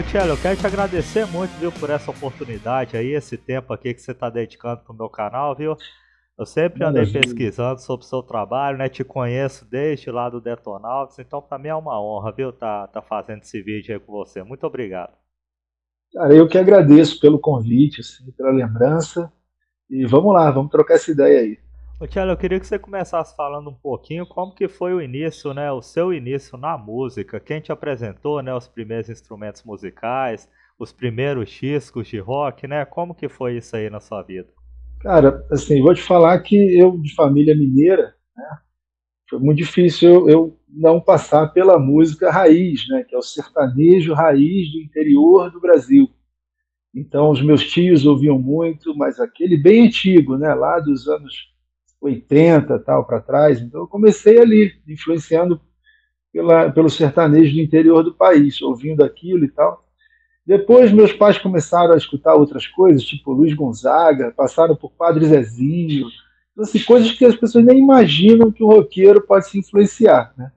Tchelo, eu quero te agradecer muito, viu, por essa oportunidade aí, esse tempo aqui que você está dedicando pro meu canal, viu? Eu sempre andei Maravilha. pesquisando sobre o seu trabalho, né? Te conheço desde lá do Detonautas, então para mim é uma honra, viu, tá fazendo esse vídeo aí com você. Muito obrigado. Cara, eu que agradeço pelo convite, assim, pela lembrança. E vamos lá, vamos trocar essa ideia aí. Ô, Tchelo, eu queria que você começasse falando um pouquinho como que foi o início, né? O seu início na música. Quem te apresentou, né? Os primeiros instrumentos musicais, os primeiros discos de rock, né? Como que foi isso aí na sua vida? Cara, assim, vou te falar que eu, de família mineira, foi muito difícil eu não passar pela música raiz, né? Que é o sertanejo raiz do interior do Brasil. Então, os meus tios ouviam muito, mas aquele bem antigo, né? Lá dos anos 80 tal, para trás. Então, eu comecei ali, influenciando pelo sertanejo do interior do país, ouvindo aquilo e tal. Depois meus pais começaram a escutar outras coisas, tipo Luiz Gonzaga, passaram por Padre Zezinho, então, assim, coisas que as pessoas nem imaginam que o roqueiro pode se influenciar, né?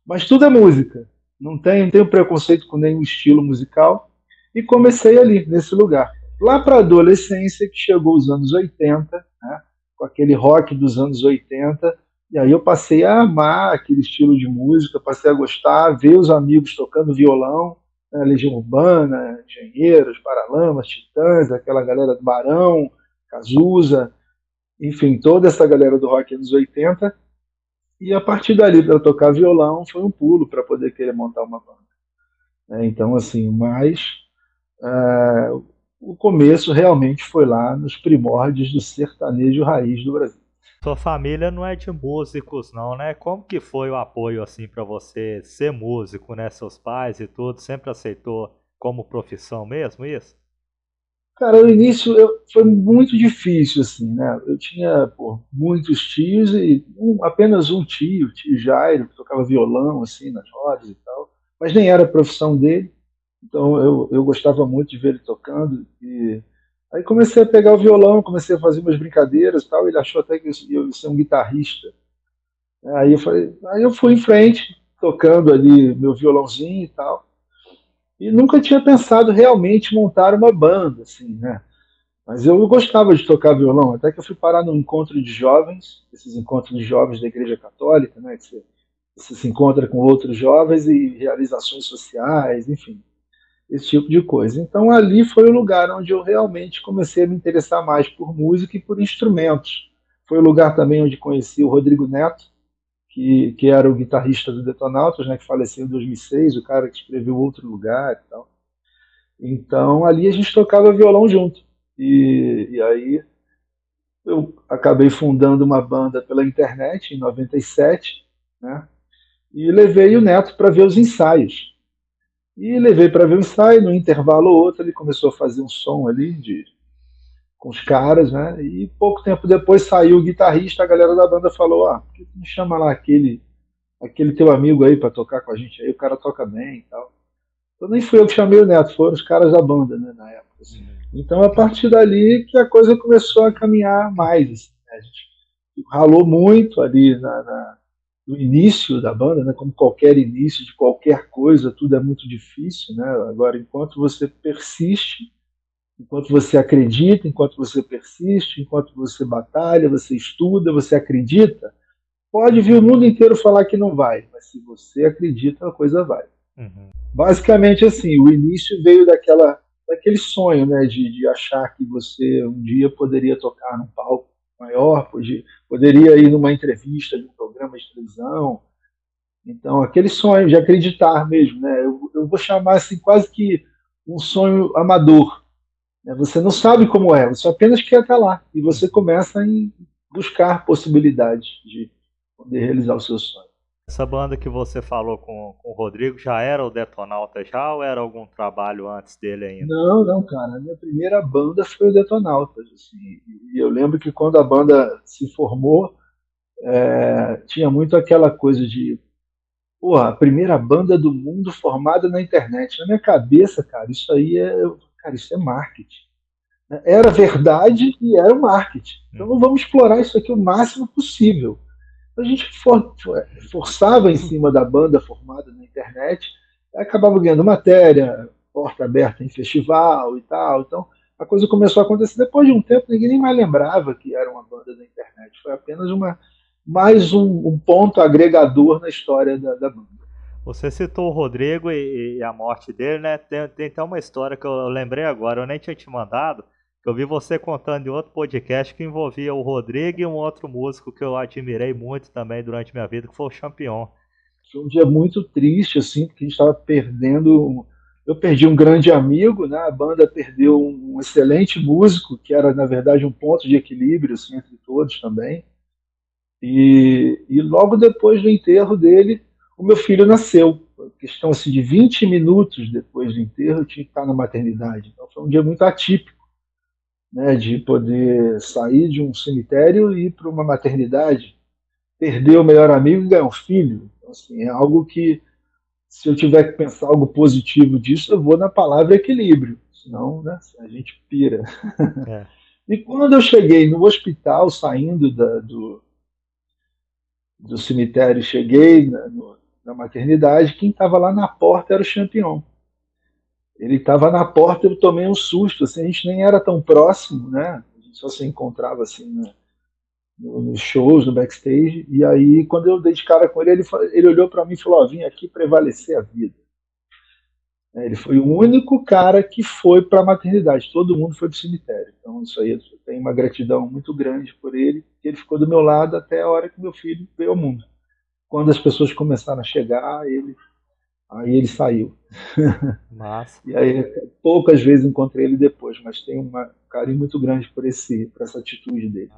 Mas tudo é música, não tenho preconceito com nenhum estilo musical, e comecei ali, nesse lugar. Lá para a adolescência, que chegou os anos 80, né, com aquele rock dos anos 80, e aí eu passei a amar aquele estilo de música, passei a gostar, ver os amigos tocando violão, né, Legião Urbana, Engenheiros, Paralamas, Titãs, aquela galera do Barão, Cazuza, enfim, toda essa galera do rock anos 80, e a partir dali, para tocar violão, foi um pulo para poder querer montar uma banda, né? Então, assim, mas o começo realmente foi lá nos primórdios do sertanejo raiz do Brasil. Sua família não é de músicos, não, né? Como que foi o apoio assim para você ser músico, né? Seus pais e tudo sempre aceitou como profissão mesmo isso? Cara, o início foi muito difícil, assim, né? Eu tinha muitos tios e apenas um tio, o tio Jairo, que tocava violão, assim, nas rodas e tal, mas nem era a profissão dele. Então eu gostava muito de ver ele tocando e aí comecei a pegar o violão, comecei a fazer umas brincadeiras e tal. Ele achou até que eu ia ser um guitarrista. Aí eu fui em frente, tocando ali meu violãozinho e tal. E nunca tinha pensado realmente montar uma banda, assim, né? Mas eu gostava de tocar violão, até que eu fui parar num encontro de jovens, esses encontros de jovens da Igreja Católica, né? Que você se encontra com outros jovens e realizações sociais, enfim, esse tipo de coisa. Então ali foi o lugar onde eu realmente comecei a me interessar mais por música e por instrumentos. Foi o lugar também onde conheci o Rodrigo Neto, que era o guitarrista do Detonautas, né, que faleceu em 2006, o cara que escreveu Outro Lugar e tal. Então ali a gente tocava violão junto. E aí eu acabei fundando uma banda pela internet em 97, né, e levei o Neto para ver os ensaios. E levei para ver o ensaio, no intervalo ou outro ele começou a fazer um som ali com os caras, né? E pouco tempo depois saiu o guitarrista, a galera da banda falou: "Ah, por que tu não chama lá aquele teu amigo aí para tocar com a gente aí, o cara toca bem e tal". Então nem fui eu que chamei o Neto, foram os caras da banda, né, na época, assim. Uhum. Então a partir dali que a coisa começou a caminhar mais, assim, né? A gente ralou muito ali no início da banda, né? Como qualquer início de qualquer coisa, tudo é muito difícil, né? Agora, enquanto você persiste, enquanto você acredita, enquanto você persiste, enquanto você batalha, você estuda, você acredita, pode vir o mundo inteiro falar que não vai, mas se você acredita, a coisa vai. Uhum. Basicamente assim, o início veio daquele sonho, né, de achar que você um dia poderia tocar num palco maior, poderia ir numa entrevista de um programa de televisão. Então, aquele sonho de acreditar mesmo, né? Eu vou chamar assim quase que um sonho amador, né? Você não sabe como é, você apenas quer estar lá e você Uhum. começa a buscar possibilidades de poder realizar o seu sonho. Essa banda que você falou com o Rodrigo já era o Detonauta já ou era algum trabalho antes dele ainda? Não, não, cara. A minha primeira banda foi o Detonautas. Assim, e eu lembro que quando a banda se formou, tinha muito aquela coisa de, porra, a primeira banda do mundo formada na internet. Na minha cabeça, cara, cara, isso é marketing. Era verdade e era o marketing. Então Uhum. vamos explorar isso aqui o máximo possível. A gente forçava em cima da banda formada na internet, acabava ganhando matéria, porta aberta em festival e tal. Então, a coisa começou a acontecer. Depois de um tempo, ninguém nem mais lembrava que era uma banda da internet. Foi apenas mais um ponto agregador na história da banda. Você citou o Rodrigo e a morte dele, né? Tem até uma história que eu lembrei agora, eu nem tinha te mandado, que eu vi você contando em outro podcast que envolvia o Rodrigo e um outro músico que eu admirei muito também durante minha vida, que foi o Champion. Foi um dia muito triste, assim, porque a gente estava perdendo. Eu perdi um grande amigo, né? A banda perdeu um excelente músico, que era, na verdade, um ponto de equilíbrio assim, entre todos também. E logo depois do enterro dele, o meu filho nasceu. Questão assim, de 20 minutos depois do enterro, eu tinha que estar na maternidade. Então foi um dia muito atípico, né, de poder sair de um cemitério e ir para uma maternidade, perder o melhor amigo e ganhar um filho. Então, assim, é algo que, se eu tiver que pensar algo positivo disso, eu vou na palavra equilíbrio. Senão, né, a gente pira. É. E quando eu cheguei no hospital, saindo do cemitério, cheguei na maternidade, quem estava lá na porta era o Champignon. Ele estava na porta, eu tomei um susto, assim, a gente nem era tão próximo, né? A gente só se encontrava assim nos shows, no backstage, e aí quando eu dei de cara com ele, ele olhou para mim e falou: vim aqui prevalecer a vida. Ele foi o único cara que foi para a maternidade, todo mundo foi para o cemitério. Então isso aí eu tenho uma gratidão muito grande por ele, que ele ficou do meu lado até a hora que meu filho veio ao mundo. Quando as pessoas começaram a chegar, aí ele saiu. Massa. E aí poucas vezes encontrei ele depois, mas tenho um carinho muito grande por essa atitude dele.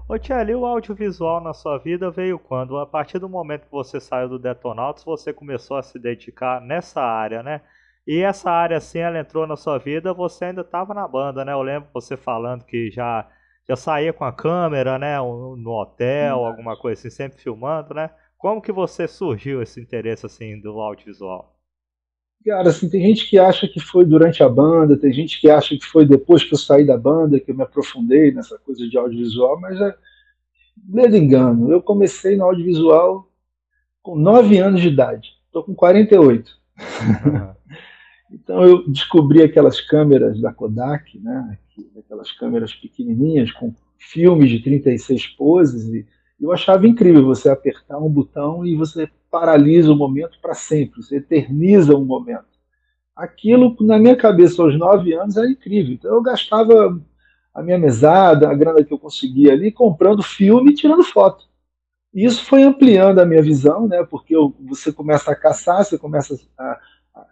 Ô Tcheli, o audiovisual na sua vida veio quando? A partir do momento que você saiu do Detonautas, você começou a se dedicar nessa área, né? E essa área, assim, ela entrou na sua vida, você ainda estava na banda, né? Eu lembro você falando que já saía com a câmera, né? No hotel, alguma coisa assim, sempre filmando, né? Como que você surgiu esse interesse, assim, do audiovisual? Cara, assim, tem gente que acha que foi durante a banda, tem gente que acha que foi depois que eu saí da banda que eu me aprofundei nessa coisa de audiovisual, mas é medo engano. Eu comecei no audiovisual com 9 anos de idade. Estou com 48. Aham. Então eu descobri aquelas câmeras da Kodak, né, aquelas câmeras pequenininhas com filmes de 36 poses, e eu achava incrível você apertar um botão e você paralisa o momento para sempre, você eterniza um momento. Aquilo, na minha cabeça, aos 9 anos, era incrível. Então eu gastava a minha mesada, a grana que eu conseguia ali, comprando filme e tirando foto. E isso foi ampliando a minha visão, né? Porque você começa a caçar, você começa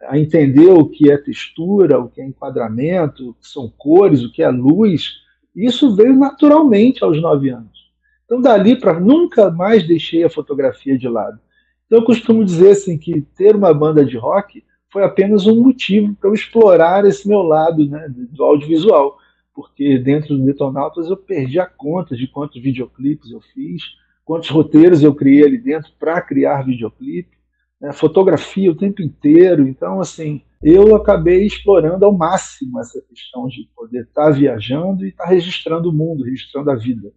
a entender o que é textura, o que é enquadramento, o que são cores, o que é luz. Isso veio naturalmente aos 9 anos. Então, dali para nunca mais deixei a fotografia de lado. Então, eu costumo dizer assim que ter uma banda de rock foi apenas um motivo para eu explorar esse meu lado, né, do audiovisual, porque dentro do Detonautas eu perdi a conta de quantos videoclipes eu fiz, quantos roteiros eu criei ali dentro para criar videoclipe, né, fotografia o tempo inteiro. Então, assim, eu acabei explorando ao máximo essa questão de poder estar viajando e estar registrando o mundo, registrando a vida,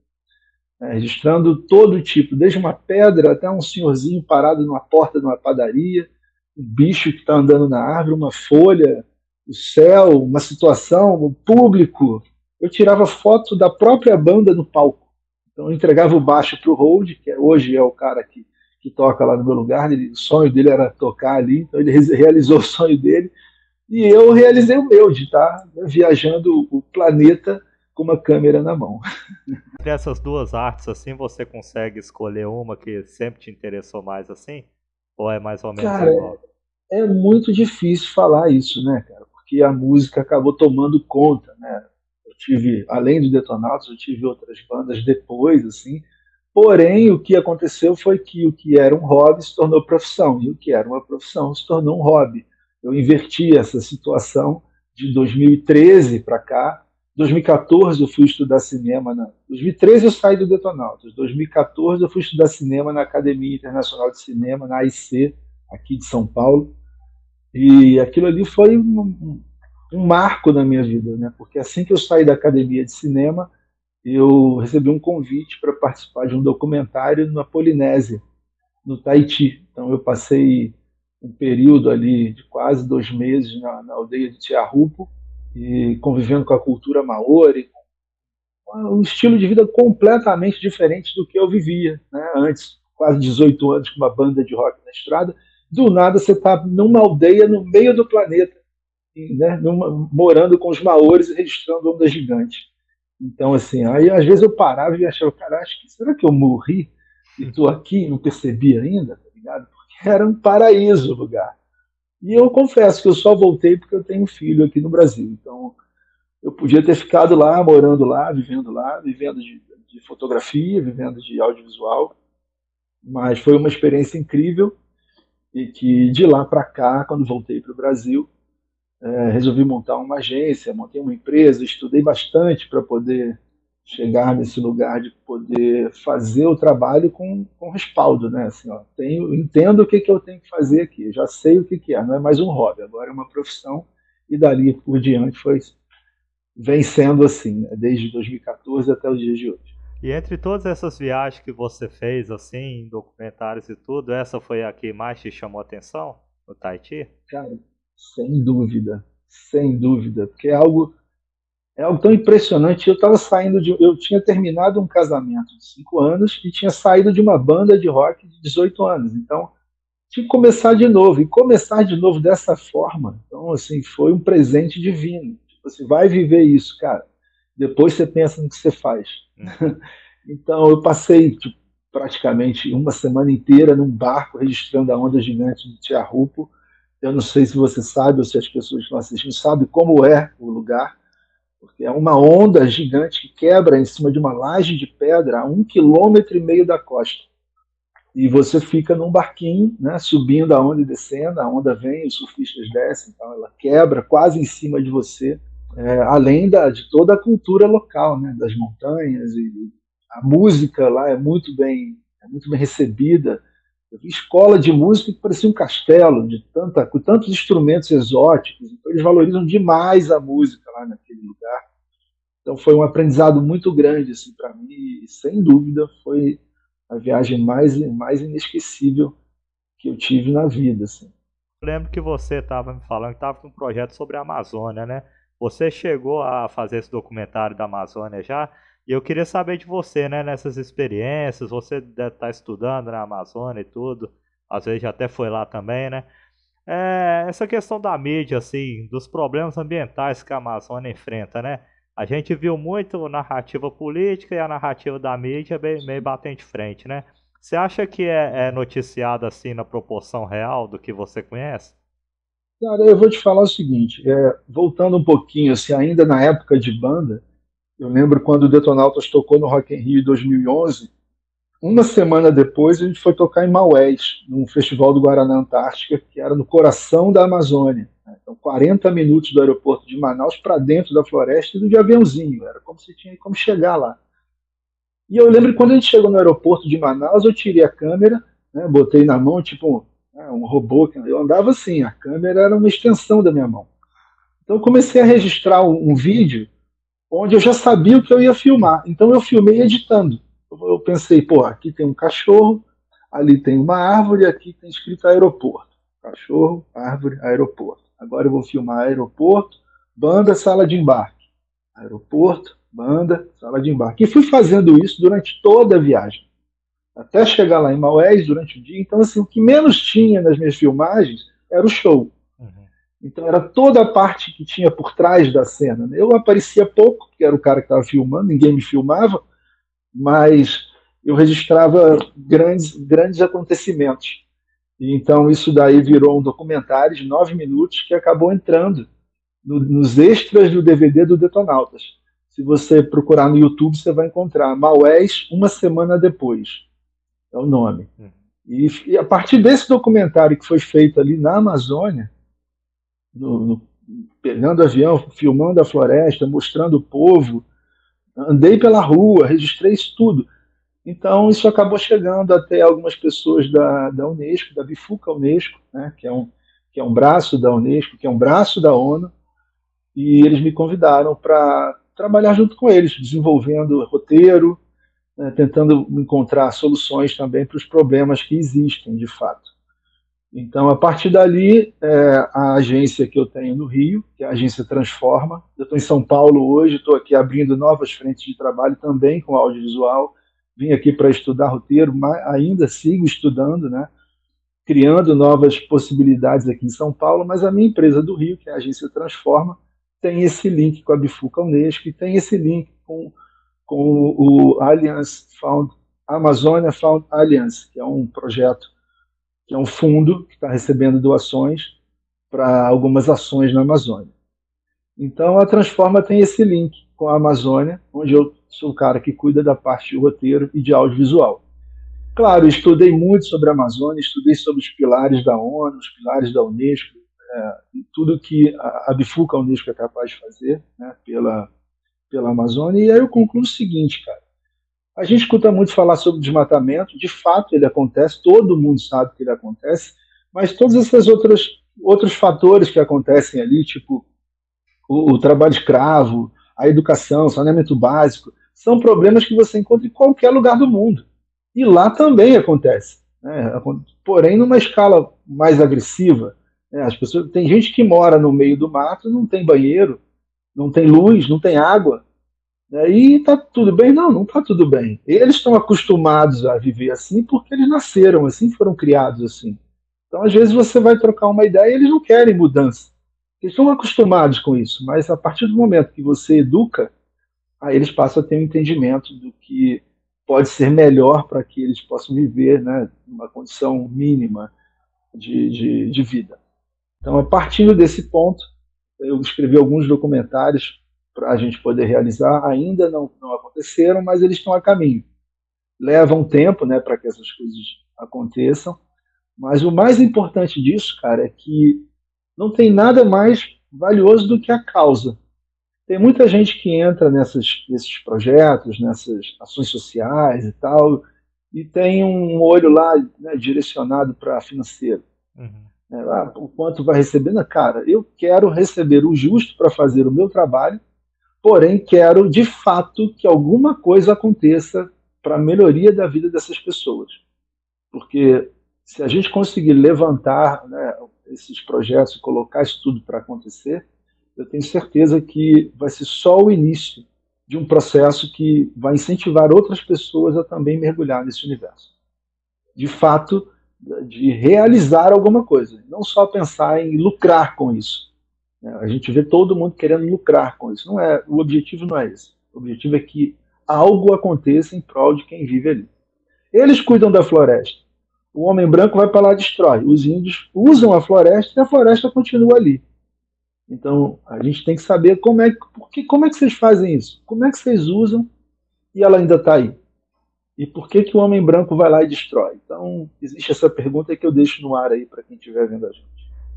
né, registrando todo tipo, desde uma pedra até um senhorzinho parado numa porta de uma padaria, um bicho que está andando na árvore, uma folha, o céu, uma situação, o público. Eu tirava foto da própria banda no palco. Então eu entregava o baixo para o Hold, que hoje é o cara que toca lá no meu lugar. O sonho dele era tocar ali, então ele realizou o sonho dele. E eu realizei o meu, de estar viajando o planeta com uma câmera na mão. Entre essas duas artes, assim, você consegue escolher uma que sempre te interessou mais, assim? Ou é mais ou menos Cara, igual? é muito difícil falar isso, né, cara? Porque a música acabou tomando conta, né? Eu tive, além do Detonautas, eu tive outras bandas depois, assim. Porém, o que aconteceu foi que o que era um hobby se tornou profissão, e o que era uma profissão se tornou um hobby. Eu inverti essa situação de 2013 para cá. 2014 eu fui estudar cinema. 2013 eu saí do Detonautas. 2014 eu fui estudar cinema na Academia Internacional de Cinema, na AIC, aqui de São Paulo. E aquilo ali foi um marco na minha vida, né? Porque assim que eu saí da Academia de Cinema, eu recebi um convite para participar de um documentário na Polinésia, no Tahiti. Então eu passei um período ali de quase 2 meses na aldeia de Tiahupo, e convivendo com a cultura maori, um estilo de vida completamente diferente do que eu vivia, né? Antes, quase 18 anos com uma banda de rock na estrada, do nada você está numa aldeia no meio do planeta, né? Morando com os maores e registrando ondas gigantes. Então, assim, aí às vezes eu parava e achava, cara, será que eu morri e estou aqui e não percebi ainda, tá ligado? Porque era um paraíso o lugar. E eu confesso que eu só voltei porque eu tenho um filho aqui no Brasil. Então, eu podia ter ficado lá, morando lá, vivendo de fotografia, vivendo de audiovisual, mas foi uma experiência incrível e que de lá para cá, quando voltei para o Brasil, resolvi montar uma agência, montei uma empresa, estudei bastante para poder chegar nesse lugar de poder fazer o trabalho com respaldo, né? Assim, ó, entendo o que, que eu tenho que fazer aqui, já sei o que, que é, não é mais um hobby, agora é uma profissão, e dali por diante vem sendo assim, né? Desde 2014 até os dias de hoje. E entre todas essas viagens que você fez, assim, em documentários e tudo, essa foi a que mais te chamou a atenção, no Tahiti? Cara, sem dúvida, porque é algo tão impressionante. Eu tinha terminado um casamento de 5 anos e tinha saído de uma banda de rock de 18 anos. Então, tinha que começar de novo. E começar de novo dessa forma, então, assim, foi um presente divino. Tipo, você vai viver isso, cara. Depois você pensa no que você faz. Uhum. Então, eu passei tipo, praticamente uma semana inteira num barco registrando a onda gigante de Tiahupo. Eu não sei se você sabe ou se as pessoas que estão assistindo sabem como é o lugar, porque é uma onda gigante que quebra em cima de uma laje de pedra a 1,5 km da costa. E você fica num barquinho, né, subindo a onda e descendo, a onda vem, os surfistas descem, então ela quebra quase em cima de você, além de toda a cultura local, né, das montanhas, e a música lá é muito bem recebida. Eu vi escola de música que parecia um castelo, com tantos instrumentos exóticos, então eles valorizam demais a música lá naquele lugar. Então foi um aprendizado muito grande assim, para mim, e sem dúvida foi a viagem mais inesquecível que eu tive na vida. Assim. Eu lembro que você estava me falando que estava com um projeto sobre a Amazônia, né? Você chegou a fazer esse documentário da Amazônia já? E eu queria saber de você, né? Nessas experiências, você deve estar estudando na Amazônia e tudo. Às vezes já até foi lá também, né? Essa questão da mídia, assim, dos problemas ambientais que a Amazônia enfrenta, né? A gente viu muito narrativa política e a narrativa da mídia meio batendo de frente, né? Você acha que é noticiado assim na proporção real do que você conhece? Cara, eu vou te falar o seguinte, voltando um pouquinho, assim, ainda na época de banda, eu lembro quando o Detonautas tocou no Rock in Rio em 2011. Uma semana depois, a gente foi tocar em Maués, num festival do Guaraná Antártica, que era no coração da Amazônia. Né? Então, 40 minutos do aeroporto de Manaus para dentro da floresta e de aviãozinho. Era como se tinha como chegar lá. E eu lembro que quando a gente chegou no aeroporto de Manaus, eu tirei a câmera, né, botei na mão, tipo um robô. Eu andava assim, a câmera era uma extensão da minha mão. Então, eu comecei a registrar um vídeo onde eu já sabia o que eu ia filmar. Então, eu filmei editando. Eu pensei, pô, aqui tem um cachorro, ali tem uma árvore, aqui tem escrito aeroporto. Cachorro, árvore, aeroporto. Agora eu vou filmar aeroporto, banda, sala de embarque. Aeroporto, banda, sala de embarque. E fui fazendo isso durante toda a viagem. Até chegar lá em Maués durante o dia. Então, assim, o que menos tinha nas minhas filmagens era o show. Uhum. Então, era toda a parte que tinha por trás da cena. Eu aparecia pouco, porque era o cara que estava filmando, ninguém me filmava, mas eu registrava grandes acontecimentos. E então isso daí virou um documentário de 9 minutos que acabou entrando nos extras do DVD do Detonautas. Se você procurar no YouTube, você vai encontrar Maués uma semana depois. É o nome. Uhum. E a partir desse documentário que foi feito ali na Amazônia, pegando avião, filmando a floresta, mostrando o povo, andei pela rua, registrei isso tudo. Então, isso acabou chegando até algumas pessoas da Unesco, da Bifuca Unesco, né, que é um braço da Unesco, que é um braço da ONU, e eles me convidaram para trabalhar junto com eles, desenvolvendo roteiro, né, tentando encontrar soluções também para os problemas que existem, de fato. Então, a partir dali, a agência que eu tenho no Rio, que é a agência Transforma, eu estou em São Paulo hoje, estou aqui abrindo novas frentes de trabalho também com audiovisual, vim aqui para estudar roteiro, mas ainda sigo estudando, né? Criando novas possibilidades aqui em São Paulo, mas a minha empresa do Rio, que é a agência Transforma, tem esse link com a Bifuca Unesco e tem esse link com o Alliance Found, Amazônia Found Alliance, que é um projeto, que é um fundo que está recebendo doações para algumas ações na Amazônia. Então a Transforma tem esse link com a Amazônia, onde eu sou o cara que cuida da parte de roteiro e de audiovisual. Claro, estudei muito sobre a Amazônia, estudei sobre os pilares da ONU, os pilares da Unesco, e tudo que a Bifuca Unesco é capaz de fazer, né, pela Amazônia. E aí eu concluo o seguinte, cara. A gente escuta muito falar sobre desmatamento, de fato ele acontece, todo mundo sabe que ele acontece, mas todos esses outros fatores que acontecem ali, tipo o trabalho escravo, a educação, o saneamento básico, são problemas que você encontra em qualquer lugar do mundo. E lá também acontece, né? Porém numa escala mais agressiva. Né? As pessoas, tem gente que mora no meio do mato, não tem banheiro, não tem luz, não tem água. Né? E está tudo bem? Não, não está tudo bem. Eles estão acostumados a viver assim porque eles nasceram assim, foram criados assim. Então, às vezes, você vai trocar uma ideia e eles não querem mudança. Eles estão acostumados com isso, mas a partir do momento que você educa, aí eles passam a ter um entendimento do que pode ser melhor para que eles possam viver, né, uma condição mínima de vida. Então, a partir desse ponto, eu escrevi alguns documentários para a gente poder realizar. Ainda não aconteceram, mas eles estão a caminho. Levam tempo, né, para que essas coisas aconteçam. Mas o mais importante disso, cara, é que não tem nada mais valioso do que a causa. Tem muita gente que entra nesses projetos, nessas ações sociais e tal, e tem um olho lá, né, direcionado para financeiro. Uhum. Né? Ah, o quanto vai receber? Não, cara, eu quero receber o justo para fazer o meu trabalho, porém quero, de fato, que alguma coisa aconteça para a melhoria da vida dessas pessoas. Porque se a gente conseguir levantar, né, esses projetos e colocar isso tudo para acontecer, eu tenho certeza que vai ser só o início de um processo que vai incentivar outras pessoas a também mergulhar nesse universo. De fato, de realizar alguma coisa, não só pensar em lucrar com isso. A gente vê todo mundo querendo lucrar com isso. Não é, o objetivo não é esse. O objetivo é que algo aconteça em prol de quem vive ali. Eles cuidam da floresta. O homem branco vai para lá e destrói. Os índios usam a floresta e a floresta continua ali. Então, a gente tem que saber como é que vocês fazem isso? Como é que vocês usam e ela ainda está aí? E por que o homem branco vai lá e destrói? Então, existe essa pergunta que eu deixo no ar aí para quem estiver vendo a gente.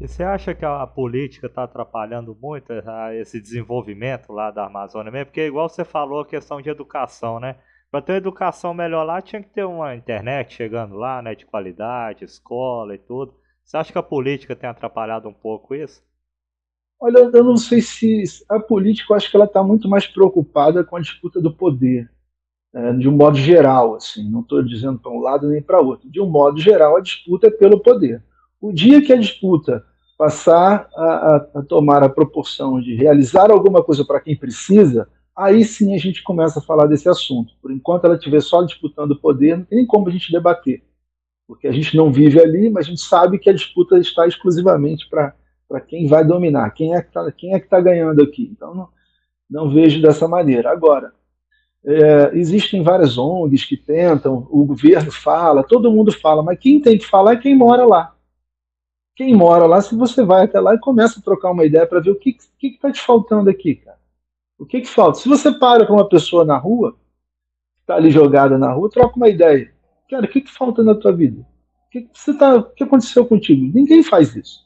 E você acha que a política está atrapalhando muito esse desenvolvimento lá da Amazônia mesmo? Porque, igual você falou, a questão de educação, né? Para ter uma educação melhor lá, tinha que ter uma internet chegando lá, né? De qualidade, escola e tudo. Você acha que a política tem atrapalhado um pouco isso? Olha, eu não sei se a política, eu acho que ela está muito mais preocupada com a disputa do poder, de um modo geral, assim. Não estou dizendo para um lado nem para outro. De um modo geral, a disputa é pelo poder. O dia que a disputa passar a tomar a proporção de realizar alguma coisa para quem precisa, aí sim a gente começa a falar desse assunto. Por enquanto ela estiver só disputando o poder, não tem nem como a gente debater, porque a gente não vive ali, mas a gente sabe que a disputa está exclusivamente para quem vai dominar, quem é que tá ganhando aqui. Então não vejo dessa maneira. Agora, existem várias ONGs que tentam, o governo fala, todo mundo fala, mas quem tem que falar é quem mora lá. Quem mora lá, se você vai até lá e começa a trocar uma ideia para ver o que está te faltando aqui, cara. O que falta? Se você para com uma pessoa na rua, que está ali jogada na rua, troca uma ideia. Cara, o que falta na tua vida? O que aconteceu contigo? Ninguém faz isso.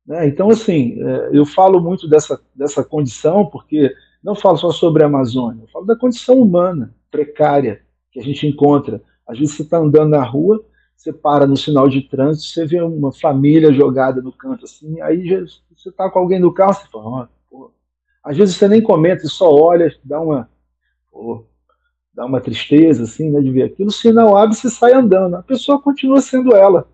Né? Então, assim, eu falo muito dessa condição, porque não falo só sobre a Amazônia, eu falo da condição humana, precária, que a gente encontra. Às vezes você está andando na rua, você para no sinal de trânsito, você vê uma família jogada no canto assim, aí você está com alguém no carro, você fala, pô. Às vezes você nem comenta, só olha, pô, dá uma tristeza assim, né, de ver aquilo. O sinal abre, você sai andando, a pessoa continua sendo ela.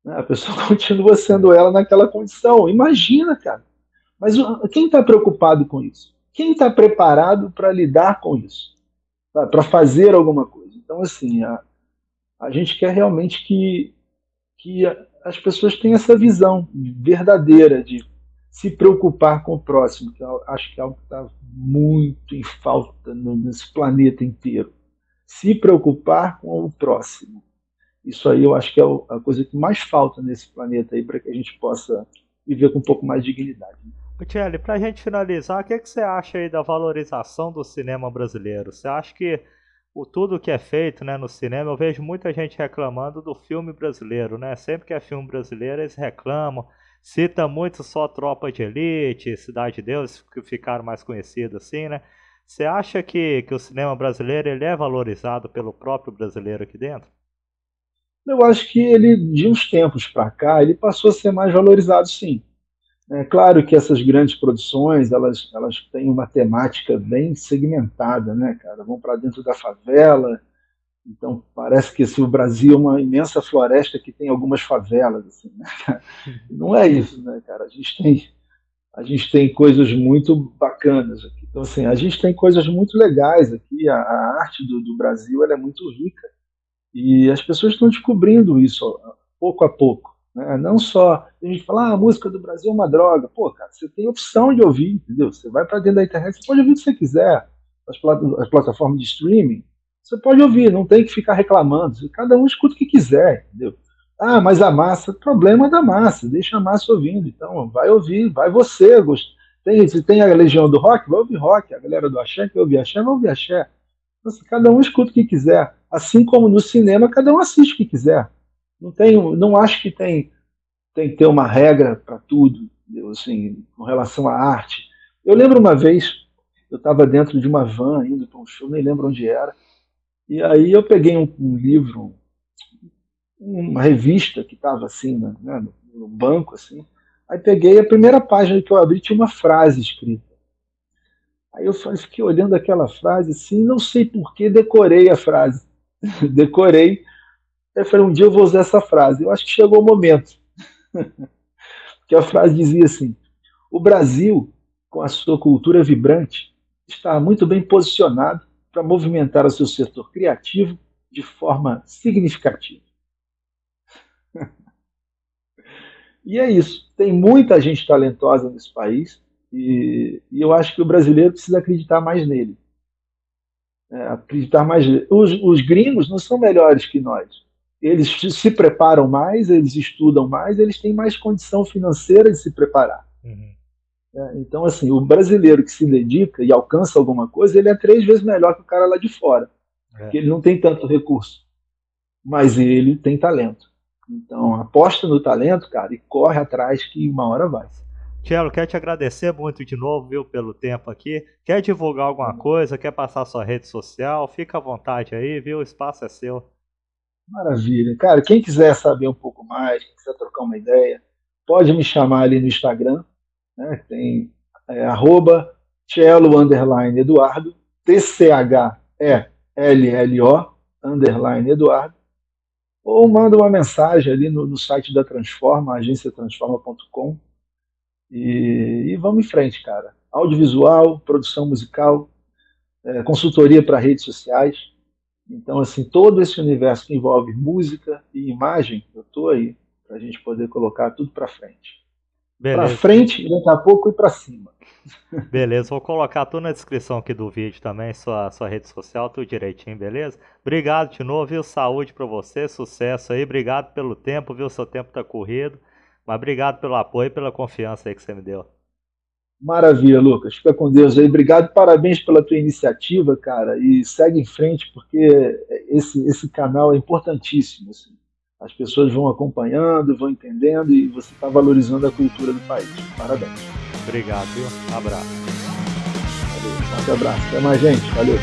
Né? A pessoa continua sendo ela naquela condição. Imagina, cara. Mas quem está preocupado com isso? Quem está preparado para lidar com isso? Para fazer alguma coisa? Então, assim, a gente quer realmente que as pessoas tenham essa visão verdadeira de se preocupar com o próximo, que eu acho que é algo que está muito em falta nesse planeta inteiro. Se preocupar com o próximo. Isso aí eu acho que é a coisa que mais falta nesse planeta aí para que a gente possa viver com um pouco mais de dignidade. Tchelle, pra gente finalizar, o que você acha aí da valorização do cinema brasileiro? Você acha que tudo que é feito, né, no cinema, eu vejo muita gente reclamando do filme brasileiro, né? Sempre que é filme brasileiro, eles reclamam, cita muito só Tropa de Elite, Cidade de Deus, que ficaram mais conhecidos assim, né? Você acha que o cinema brasileiro ele é valorizado pelo próprio brasileiro aqui dentro? Eu acho que ele, de uns tempos para cá, ele passou a ser mais valorizado, sim. É claro que essas grandes produções, elas têm uma temática bem segmentada, né, cara? Vão para dentro da favela, então parece que assim, o Brasil é uma imensa floresta que tem algumas favelas, assim, né? Não é isso, né, cara? A gente tem coisas muito bacanas aqui. Então, assim, a gente tem coisas muito legais aqui. A arte do Brasil ela é muito rica e as pessoas estão descobrindo isso pouco a pouco. Né? Não só a gente fala, a música do Brasil é uma droga. Pô, cara, você tem opção de ouvir, entendeu? Você vai para dentro da internet, você pode ouvir o que você quiser. As plataformas de streaming, você pode ouvir, não tem que ficar reclamando. Cada um escuta o que quiser, entendeu? Ah, mas a massa, problema da massa, deixa a massa ouvindo. Então, vai ouvir, vai você. Se tem a legião do rock, vai ouvir rock. A galera do axé que ouvir axé, vai ouvir axé. Então, assim, cada um escuta o que quiser. Assim como no cinema, cada um assiste o que quiser. Não acho que tem que ter uma regra para tudo, entendeu? Assim, com relação à arte. Eu lembro uma vez, eu estava dentro de uma van indo para um show, nem lembro onde era, e aí eu peguei um livro, uma revista que estava assim, né, no banco, assim. Aí peguei a primeira página que eu abri, tinha uma frase escrita. Aí eu fiquei olhando aquela frase assim, não sei por que decorei a frase. Decorei. Aí eu falei, um dia eu vou usar essa frase. Eu acho que chegou o momento. Que a frase dizia assim: o Brasil, com a sua cultura vibrante, está muito bem posicionado para movimentar o seu setor criativo de forma significativa. E é isso. Tem muita gente talentosa nesse país e eu acho que o brasileiro precisa acreditar mais nele. Acreditar mais. Os gringos não são melhores que nós. Eles se preparam mais, eles estudam mais, eles têm mais condição financeira de se preparar. Uhum. Então, assim, o brasileiro que se dedica e alcança alguma coisa, ele é 3 vezes melhor que o cara lá de fora. Porque ele não tem tanto recurso, mas ele tem talento. Então, aposta no talento, cara, e corre atrás que uma hora vai. Tchelo, quero te agradecer muito de novo, viu, pelo tempo aqui. Quer divulgar alguma coisa? Quer passar sua rede social? Fica à vontade aí, viu? O espaço é seu. Maravilha. Cara, quem quiser saber um pouco mais, quem quiser trocar uma ideia, pode me chamar ali no Instagram, né? Tem @Tchelo_Eduardo, TCHELLO ou manda uma mensagem ali no site da Transforma, agenciatransforma.com e vamos em frente, cara. Audiovisual, produção musical, consultoria para redes sociais. Então, assim, todo esse universo que envolve música e imagem, eu estou aí para a gente poder colocar tudo para frente. Para Beleza. frente e daqui a pouco ir para cima. Beleza, vou colocar tudo na descrição aqui do vídeo também, sua rede social, tudo direitinho, beleza? Obrigado de novo, viu? Saúde pra você, sucesso aí, obrigado pelo tempo, viu? Seu tempo tá corrido, mas obrigado pelo apoio e pela confiança aí que você me deu. Maravilha, Lucas. Fica com Deus aí. Obrigado, parabéns pela tua iniciativa, cara. E segue em frente, porque esse canal é importantíssimo. Assim. As pessoas vão acompanhando, vão entendendo e você está valorizando a cultura do país. Parabéns. Obrigado, viu? Um abraço. Valeu. Um forte abraço. Até mais, gente. Valeu.